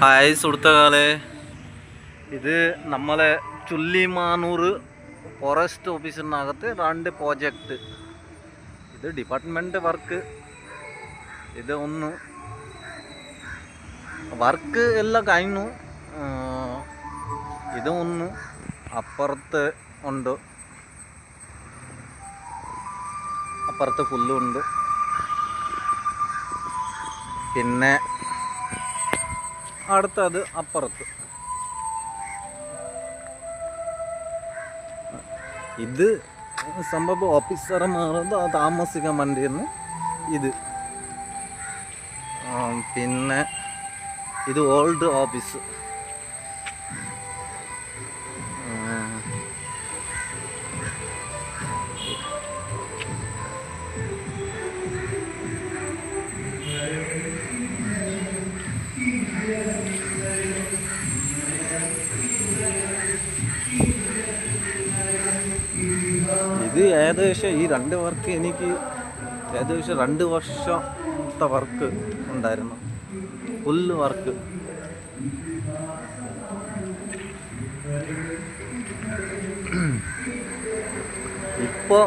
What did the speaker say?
Hi സുഹൃത്തുക്കളെ, ഇത് നമ്മളെ ചുള്ളിമാനൂർ ഫോറസ്റ്റ് ഓഫീസിനകത്ത് 2 പ്രോജക്റ്റ്. ഇത് ഡിപ്പാർട്ട്മെൻറ്റ് വർക്ക്. ഇത് ഒന്ന് വർക്ക് എല്ലാം കഴിഞ്ഞു. ഇത് ഒന്ന് അപ്പുറത്ത് ഉണ്ട്, അപ്പുറത്ത് ഫുള്ളുണ്ട്. പിന്നെ അടുത്തത് അപ്പുറത്ത്. ഇത് സംഭവം ഓഫീസർമാർ താമസിക്കാൻ വേണ്ടിയാണ് ഇത്. പിന്നെ ഇത് ഓൾഡ് ഓഫീസ്. ഇത് ഏകദേശം ഈ 2 വർക്ക് എനിക്ക് ഏകദേശം 2 വർഷത്തെ വർക്ക് ഉണ്ടായിരുന്നു, ഫുള്ള് വർക്ക്. ഇപ്പോൾ